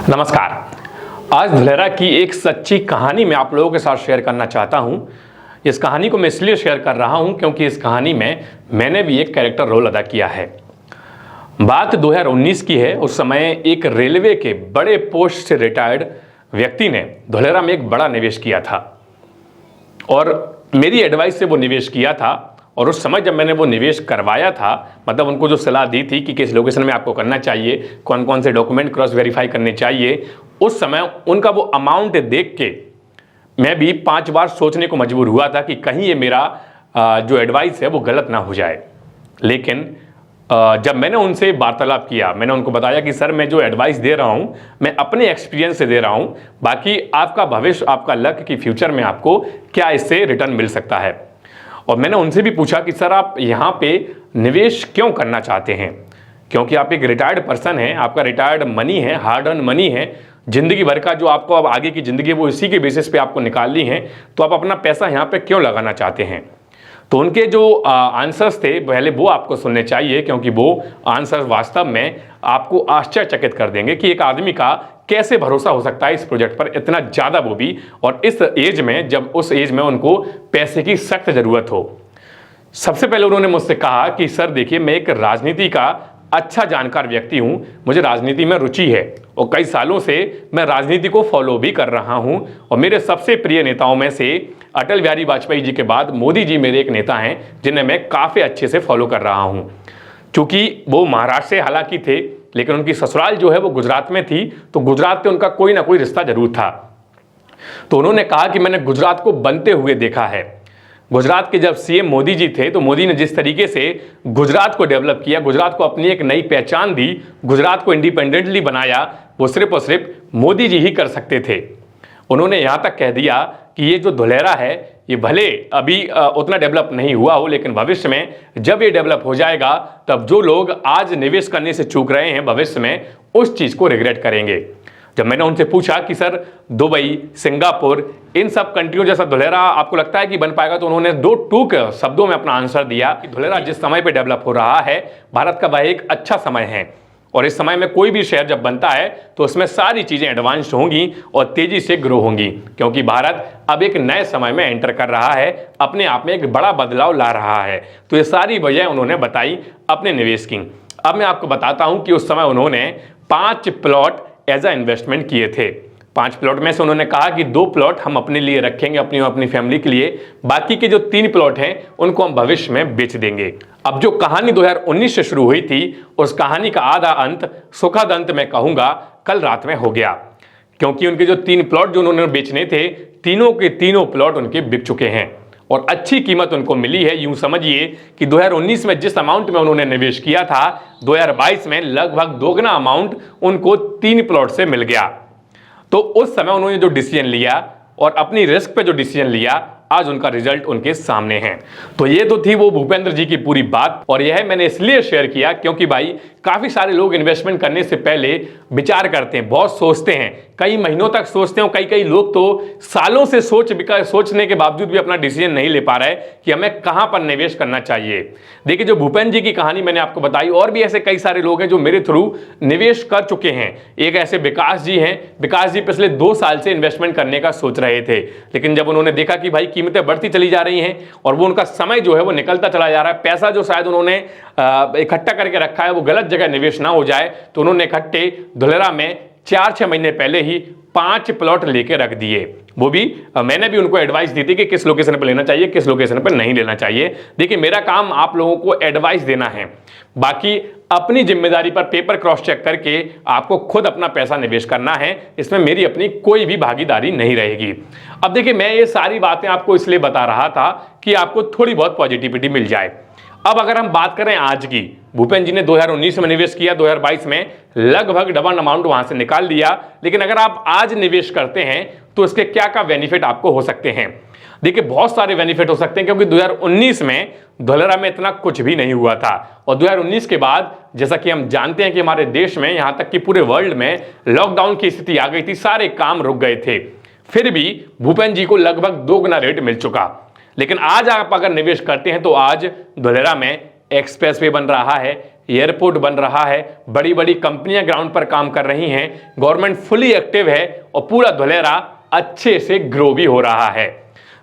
नमस्कार। आज धुलेरा की एक सच्ची कहानी मैं आप लोगों के साथ शेयर करना चाहता हूं। इस कहानी को मैं इसलिए शेयर कर रहा हूं क्योंकि इस कहानी में मैंने भी एक कैरेक्टर रोल अदा किया है। बात 2019 की है। उस समय एक रेलवे के बड़े पोस्ट से रिटायर्ड व्यक्ति ने धुलेरा में एक बड़ा निवेश किया था और मेरी एडवाइस से वो निवेश किया था। और उस समय जब मैंने वो निवेश करवाया था, मतलब उनको जो सलाह दी थी कि किस लोकेशन में आपको करना चाहिए, कौन कौन से डॉक्यूमेंट क्रॉस वेरीफाई करने चाहिए, उस समय उनका वो अमाउंट देख के मैं भी 5 बार सोचने को मजबूर हुआ था कि कहीं ये मेरा जो एडवाइस है वो गलत ना हो जाए। लेकिन जब मैंने उनसे वार्तालाप किया, मैंने उनको बताया कि सर, मैं जो एडवाइस दे रहा हूँ मैं अपने एक्सपीरियंस से दे रहा हूँ, बाकी आपका भविष्य, आपका लक कि फ्यूचर में आपको क्या इससे रिटर्न मिल सकता है। और मैंने उनसे भी पूछा कि सर, आप यहाँ पे निवेश क्यों करना चाहते हैं, क्योंकि आप एक रिटायर्ड पर्सन हैं, आपका रिटायर्ड मनी है, हार्ड अर्न मनी है, जिंदगी भर का जो आपको अब आगे की जिंदगी वो इसी के बेसिस पे आपको निकालनी है, तो आप अपना पैसा यहाँ पे क्यों लगाना चाहते हैं। तो उनके जो आंसर्स थे पहले वो आपको सुनने चाहिए, क्योंकि वो आंसर्स वास्तव में आपको आश्चर्यचकित कर देंगे कि एक आदमी का कैसे भरोसा हो सकता है इस प्रोजेक्ट पर इतना ज़्यादा, वो भी और इस एज में, जब उस एज में उनको पैसे की सख्त ज़रूरत हो। सबसे पहले उन्होंने मुझसे कहा कि सर देखिए, मैं एक राजनीति का अच्छा जानकार व्यक्ति हूँ, मुझे राजनीति में रुचि है और कई सालों से मैं राजनीति को फॉलो भी कर रहा हूँ। और मेरे सबसे प्रिय नेताओं में से अटल बिहारी वाजपेयी जी के बाद मोदी जी मेरे एक नेता हैं जिन्हें मैं काफ़ी अच्छे से फॉलो कर रहा हूँ। चूँकि वो महाराष्ट्र से हालांकि थे, लेकिन उनकी ससुराल जो है वो गुजरात में थी, तो गुजरात से उनका कोई ना कोई रिश्ता जरूर था। तो उन्होंने कहा कि मैंने गुजरात को बनते हुए देखा है। गुजरात के जब सीएम मोदी जी थे, तो मोदी ने जिस तरीके से गुजरात को डेवलप किया, गुजरात को अपनी एक नई पहचान दी, गुजरात को इंडिपेंडेंटली बनाया, वो सिर्फ और सिर्फ मोदी जी ही कर सकते थे। उन्होंने यहाँ तक कह दिया कि ये जो धुलेरा है ये भले अभी उतना डेवलप नहीं हुआ हो, लेकिन भविष्य में जब ये डेवलप हो जाएगा तब जो लोग आज निवेश करने से चूक रहे हैं भविष्य में उस चीज़ को रिग्रेट करेंगे। जब मैंने उनसे पूछा कि सर, दुबई, सिंगापुर, इन सब कंट्रियों जैसा धुलेरा आपको लगता है कि बन पाएगा, तो उन्होंने 2 टूक शब्दों में अपना आंसर दिया कि धुलेरा जिस समय पे डेवलप हो रहा है, भारत का वह एक अच्छा समय है और इस समय में कोई भी शहर जब बनता है तो उसमें सारी चीज़ें एडवांस्ड होंगी और तेज़ी से ग्रो होंगी, क्योंकि भारत अब एक नए समय में एंटर कर रहा है, अपने आप में एक बड़ा बदलाव ला रहा है। तो ये सारी वजह उन्होंने बताई अपने निवेश की। अब मैं आपको बताता हूँ कि उस समय उन्होंने 5 प्लॉट एज अ इन्वेस्टमेंट किए थे। 5 प्लॉट में से उन्होंने कहा कि 2 प्लॉट हम अपने लिए रखेंगे, अपनी फैमिली के लिए, बाकी के जो 3 प्लॉट हैं उनको हम भविष्य में बेच देंगे। अब जो कहानी 2019 से शुरू हुई थी, उस कहानी का आधा अंत, सुखद अंत मैं कहूँगा, कल रात में हो गया, क्योंकि उनके जो 3 प्लॉट जो उन्होंने बेचने थे, तीनों के तीनों प्लॉट उनके बिक चुके हैं और अच्छी कीमत उनको मिली है। यूं समझिए कि 2019 में जिस अमाउंट में उन्होंने निवेश किया था, 2022 में लगभग दोगुना अमाउंट उनको 3 प्लॉट से मिल गया। तो उस समय उन्होंने जो डिसीजन लिया और अपनी रिस्क पे जो डिसीजन लिया, आज उनका रिजल्ट उनके सामने है। तो ये तो थी वो भूपेंद्र जी की पूरी बात, और यह मैंने इसलिए शेयर किया क्योंकि भाई काफ़ी सारे लोग इन्वेस्टमेंट करने से पहले विचार करते हैं, बहुत सोचते हैं, कई महीनों तक सोचते हैं, कई लोग तो सालों से सोचने के बावजूद भी अपना डिसीजन नहीं ले पा रहे कि हमें कहाँ पर निवेश करना चाहिए। देखिए, जो भूपेंद्र जी की कहानी मैंने आपको बताई, और भी ऐसे कई सारे लोग हैं जो मेरे थ्रू निवेश कर चुके हैं। एक ऐसे विकास जी हैं। विकास जी पिछले 2 साल से इन्वेस्टमेंट करने का सोच रहे थे, लेकिन जब उन्होंने देखा कि भाई कीमतें बढ़ती चली जा रही हैं और वो उनका समय जो है वो निकलता चला जा रहा है, पैसा जो शायद उन्होंने इकट्ठा करके रखा है वो गलत जगह निवेश ना हो जाए, तो उन्होंने इकट्ठे धुलेरा में 4-6 महीने पहले ही 5 प्लॉट लेके रख दिए। वो भी मैंने भी उनको एडवाइस दी थी कि किस लोकेशन पर लेना चाहिए, किस लोकेशन पर नहीं लेना चाहिए। देखिए, मेरा काम आप लोगों को एडवाइस देना है, बाकी अपनी जिम्मेदारी पर पेपर क्रॉस चेक करके आपको खुद अपना पैसा निवेश करना है। इसमें मेरी अपनी कोई भी भागीदारी नहीं रहेगी। अब देखिए, मैं ये सारी बातें आपको इसलिए बता रहा था कि आपको थोड़ी बहुत पॉजिटिविटी मिल जाए। अब अगर हम बात करें आज की, भूपेंद्र जी ने 2019 में निवेश किया, 2022 में लगभग डबल अमाउंट वहां से निकाल लिया, लेकिन अगर आप आज निवेश करते हैं तो इसके क्या क्या बेनिफिट आपको हो सकते हैं। देखिए, बहुत सारे बेनिफिट हो सकते हैं, क्योंकि 2019 में धुलेरा में इतना कुछ भी नहीं हुआ था और 2019 के बाद जैसा कि हम जानते हैं कि हमारे देश में, यहां तक कि पूरे वर्ल्ड में लॉकडाउन की स्थिति आ गई थी, सारे काम रुक गए थे, फिर भी भूपेंद्र जी को लगभग 2 गुना रेट मिल चुका। लेकिन आज आप अगर निवेश करते हैं तो आज धुलेरा में एक्सप्रेस वे बन रहा है, एयरपोर्ट बन रहा है, बड़ी बड़ी कंपनियां ग्राउंड पर काम कर रही हैं, गवर्नमेंट फुली एक्टिव है और पूरा धुलेरा अच्छे से ग्रो भी हो रहा है।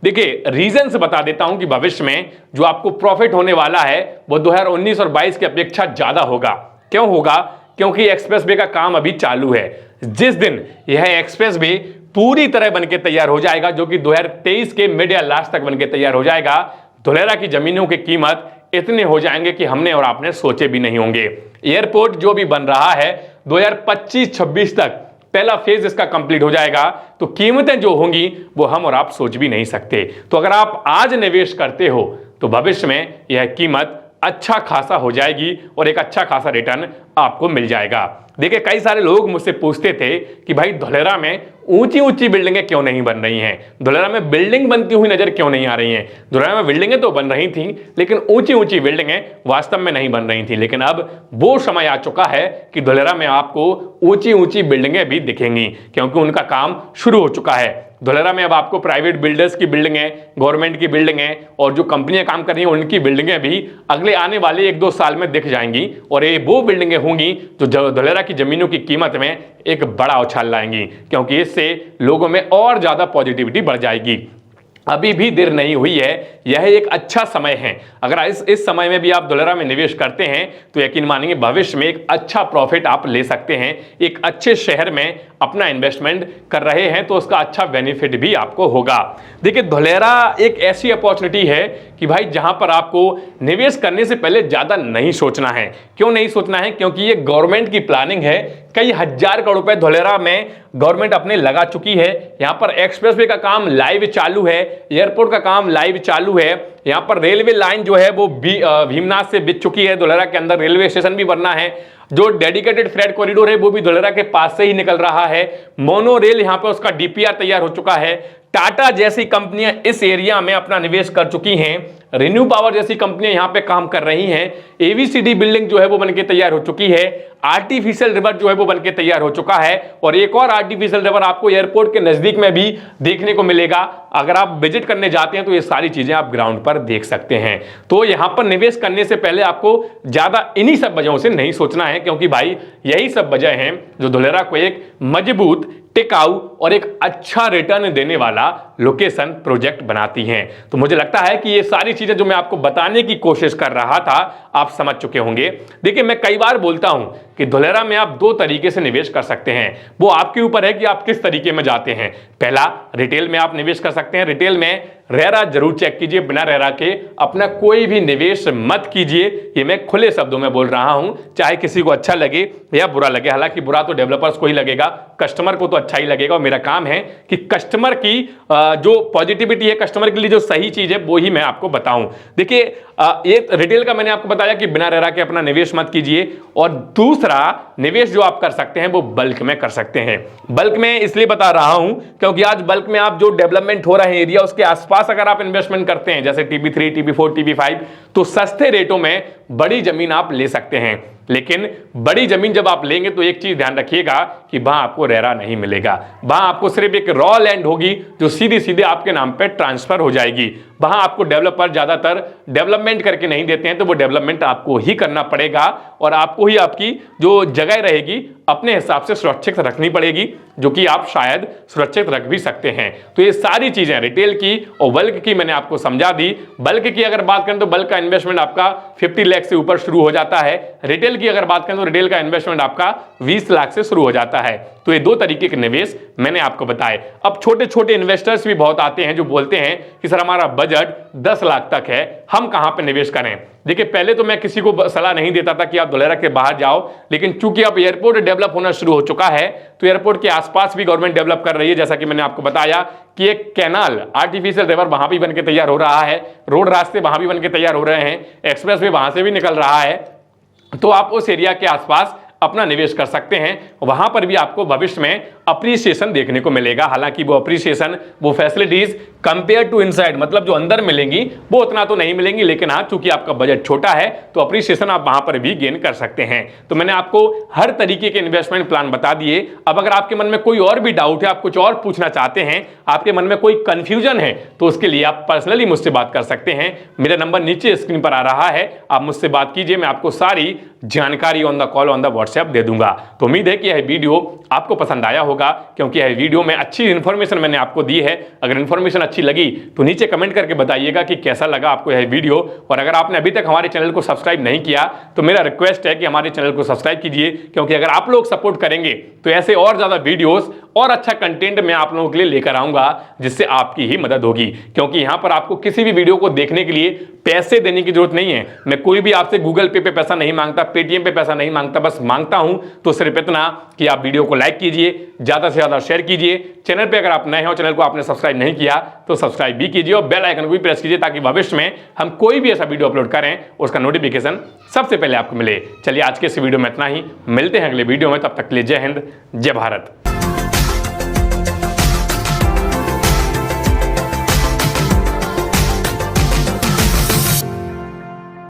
देखिए रीजंस बता देता हूं कि भविष्य में जो आपको प्रॉफिट होने वाला है वो 2019 और 22 की अपेक्षा ज्यादा होगा। क्यों होगा? क्योंकि एक्सप्रेस वे का काम अभी चालू है। जिस दिन यह एक्सप्रेस वे पूरी तरह बनके तैयार हो जाएगा, जो कि 2023 के मिड या लास्ट तक बनके तैयार हो जाएगा, धुलेरा की जमीनों की कीमत इतने हो जाएंगे कि हमने और आपने सोचे भी नहीं होंगे। एयरपोर्ट जो भी बन रहा है 2025-26 तक पहला फेज इसका कंप्लीट हो जाएगा, तो कीमतें जो होंगी वो हम और आप सोच भी नहीं सकते। तो अगर आप आज निवेश करते हो तो भविष्य में यह कीमत अच्छा खासा हो जाएगी और एक अच्छा खासा रिटर्न आपको मिल जाएगा। देखिए कई सारे लोग मुझसे पूछते थे कि भाई धुलेरा में ऊंची ऊंची बिल्डिंगें क्यों नहीं बन रही हैं, धुलेरा में बिल्डिंग बनती हुई नजर क्यों नहीं आ रही हैं। धुलेरा में बिल्डिंगें तो बन रही थी लेकिन ऊंची ऊंची बिल्डिंगें वास्तव में नहीं बन रही थी। लेकिन अब वो समय आ चुका है कि धुलेरा में आपको ऊंची ऊंची बिल्डिंगें भी दिखेंगी, क्योंकि उनका काम शुरू हो चुका है। धुलेरा में अब आपको प्राइवेट बिल्डर्स की बिल्डिंगें, गवर्नमेंट की बिल्डिंगें और जो कंपनियां काम कर रही हैं उनकी बिल्डिंगें भी अगले आने वाले 1-2 साल में दिख जाएंगी, और ये वो बिल्डिंगें होंगी जो धुलेरा की जमीनों की कीमत में एक बड़ा उछाल लाएंगी, क्योंकि इससे लोगों में और ज्यादा पॉजिटिविटी बढ़ जाएगी। अभी भी देर नहीं हुई है, यह एक अच्छा समय है। अगर इस समय में भी आप धुलेरा में निवेश करते हैं तो यकीन मानेंगे भविष्य में एक अच्छा प्रॉफिट आप ले सकते हैं। एक अच्छे शहर में अपना इन्वेस्टमेंट कर रहे हैं तो उसका अच्छा बेनिफिट भी आपको होगा। देखिए धुलेरा एक ऐसी अपॉर्चुनिटी है कि भाई जहां पर आपको निवेश करने से पहले ज्यादा नहीं सोचना है। क्यों नहीं सोचना है? क्योंकि ये गवर्नमेंट की प्लानिंग है। कई हजार करोड़ रुपए धुलेरा में गवर्नमेंट अपने लगा चुकी है। यहां पर एक्सप्रेसवे का काम लाइव चालू है, एयरपोर्ट का काम लाइव चालू है, यहां पर रेलवे लाइन जो है वो भीमनाथ से बिछ चुकी है, धुलेरा के अंदर रेलवे स्टेशन भी बनना है। जो डेडिकेटेड फ्रेट कॉरिडोर है वो भी धुलेरा के पास से ही निकल रहा है। मोनो रेल यहां पर उसका डीपीआर तैयार हो चुका है। टाटा जैसी कंपनियां इस एरिया में अपना निवेश कर चुकी हैं। रिन्यू पावर जैसी कंपनियां यहां पे काम कर रही हैं। एवीसीडी बिल्डिंग जो है वो बनके तैयार हो चुकी है। आर्टिफिशियल रिवर जो है वो बनके तैयार हो चुका है, और एक और आर्टिफिशियल रिवर आपको एयरपोर्ट के नजदीक में भी देखने को मिलेगा। अगर आप विजिट करने जाते हैं तो ये सारी चीजें आप ग्राउंड पर देख सकते हैं। तो यहां पर निवेश करने से पहले आपको ज्यादा इन्हीं सब वजहों से नहीं सोचना है, क्योंकि भाई यही सब वजह हैं जो धुलेरा को एक मजबूत, टिकाऊ और एक अच्छा रिटर्न देने वाला लोकेशन प्रोजेक्ट बनाती हैं। तो मुझे लगता है कि ये सारी चीजें जो मैं आपको बताने की कोशिश कर रहा था आप समझ चुके होंगे। देखिए मैं कई बार बोलता हूं कि धुलेरा में आप 2 तरीके से निवेश कर सकते हैं, वो आपके ऊपर है कि आप किस तरीके में जाते हैं। पहला, रिटेल में आप निवेश कर सकते हैं। रिटेल में रेरा जरूर चेक कीजिए, बिना रेरा के अपना कोई भी निवेश मत कीजिए। ये मैं खुले शब्दों में बोल रहा हूं, चाहे किसी को अच्छा लगे या बुरा लगे। हालांकि बुरा तो डेवलपर्स को ही लगेगा, कस्टमर को तो अच्छा ही लगेगा, और मेरा काम है कि कस्टमर की जो पॉजिटिविटी है, कस्टमर के लिए जो सही चीज है वो ही मैं आपको बताऊं। देखिए ये रिटेल का मैंने आपको बताया कि बिना रेरा के अपना निवेश मत कीजिए, और दूसरा निवेश जो आप कर सकते हैं वो बल्क में कर सकते हैं। बल्क में इसलिए बता रहा हूं क्योंकि आज बल्क में आप जो डेवलपमेंट हो रहे हैं एरिया उसके आसपास अगर आप इन्वेस्टमेंट करते हैं, जैसे TB3, TB4, TB5, तो सस्ते रेटों में बड़ी जमीन आप ले सकते हैं। लेकिन बड़ी जमीन जब आप लेंगे तो एक चीज ध्यान रखिएगा कि वहां आपको रेरा नहीं मिलेगा। वहां आपको सिर्फ एक रॉ लैंड होगी जो सीधी सीधे आपके नाम पे ट्रांसफर हो जाएगी। वहां आपको डेवलपर ज्यादातर डेवलपमेंट करके नहीं देते हैं, तो वो डेवलपमेंट आपको ही करना पड़ेगा, और आपको ही आपकी जो जगह रहेगी अपने हिसाब से सुरक्षित रखनी पड़ेगी, जो कि आप शायद सुरक्षित रख भी सकते हैं। तो ये सारी चीजें रिटेल की और बल्क की मैंने आपको समझा दी। बल्क की अगर बात करें तो बल्क का इन्वेस्टमेंट आपका 50 लाख से ऊपर शुरू हो जाता है। रिटेल की अगर बात करें तो रिटेल का इन्वेस्टमेंट आपका 20 लाख से शुरू हो जाता है। तो ये 2 तरीके के निवेश मैंने आपको बताए। अब छोटे छोटे इन्वेस्टर्स भी बहुत आते हैं जो बोलते हैं कि सर हमारा बजट 10 लाख तक है, हम कहां पे निवेश करें। देखिए पहले तो मैं किसी को सलाह नहीं देता था कि आप धुलेरा के बाहर जाओ, लेकिन चूंकि अब एयरपोर्ट डेवलप होना शुरू हो चुका है तो एयरपोर्ट के आसपास भी गवर्नमेंट डेवलप कर रही है। जैसा कि मैंने आपको बताया कि एक कैनाल, आर्टिफिशियल रिवर वहां भी बनके तैयार हो रहा है, रोड रास्ते वहां भी बनके तैयार हो रहे हैं, एक्सप्रेस वे वहां से भी निकल रहा है। तो आप उस एरिया के आसपास अपना निवेश कर सकते हैं। वहां पर भी आपको भविष्य में अप्रिसिएशन देखने को मिलेगा। हालांकि वो अप्रिसिएशन, वो फैसिलिटीज कंपेयर टू इनसाइड, मतलब जो अंदर मिलेंगी वो उतना तो नहीं मिलेंगी, लेकिन हाँ चूंकि आपका बजट छोटा है तो अप्रिसिएशन आप वहां पर भी गेन कर सकते हैं। तो मैंने आपको हर तरीके के इन्वेस्टमेंट प्लान बता दिए। अब अगर आपके मन में कोई और भी डाउट है, आप कुछ और पूछना चाहते हैं, आपके मन में कोई कंफ्यूजन है, तो उसके लिए आप पर्सनली मुझसे बात कर सकते हैं। मेरा नंबर नीचे स्क्रीन पर आ रहा है, आप मुझसे बात कीजिए, मैं आपको सारी जानकारी on the call, on the WhatsApp दे दूंगा। तो उम्मीद है कि यह वीडियो आपको पसंद आया होगा, क्योंकि यह वीडियो में अच्छी इंफॉर्मेशन मैंने आपको दी है। अगर इंफॉर्मेशन अच्छी लगी तो नीचे कमेंट करके बताइएगा कि कैसा लगा आपको यह वीडियो। और अगर आपने अभी तक हमारे चैनल को सब्सक्राइब नहीं किया तो मेरा रिक्वेस्ट है कि हमारे चैनल को सब्सक्राइब कीजिए, क्योंकि अगर आप लोग सपोर्ट करेंगे तो ऐसे और ज्यादा वीडियोस और अच्छा कंटेंट मैं आप लोगों के लिए लेकर आऊंगा, जिससे आपकी ही मदद होगी। क्योंकि यहां पर आपको किसी भी वीडियो को देखने के लिए पैसे देने की जरूरत नहीं है। मैं कोई भी आपसे गूगल पे पैसा नहीं मांगता, पेटीएम पे पैसा नहीं मांगता, बस मांगता हूं तो सिर्फ इतना कि आप वीडियो को लाइक कीजिए, ज्यादा से ज्यादा शेयर कीजिए। चैनल पे अगर आप नए हो, चैनल को आपने सब्सक्राइब नहीं किया तो सब्सक्राइब भी कीजिए और बेल आइकन को भी प्रेस कीजिए, ताकि भविष्य में हम कोई भी ऐसा वीडियो अपलोड करें उसका नोटिफिकेशन सबसे पहले आपको मिले। चलिए आज के इस वीडियो में इतना ही, मिलते हैं अगले वीडियो में, तब तक के लिए जय हिंद, जय भारत।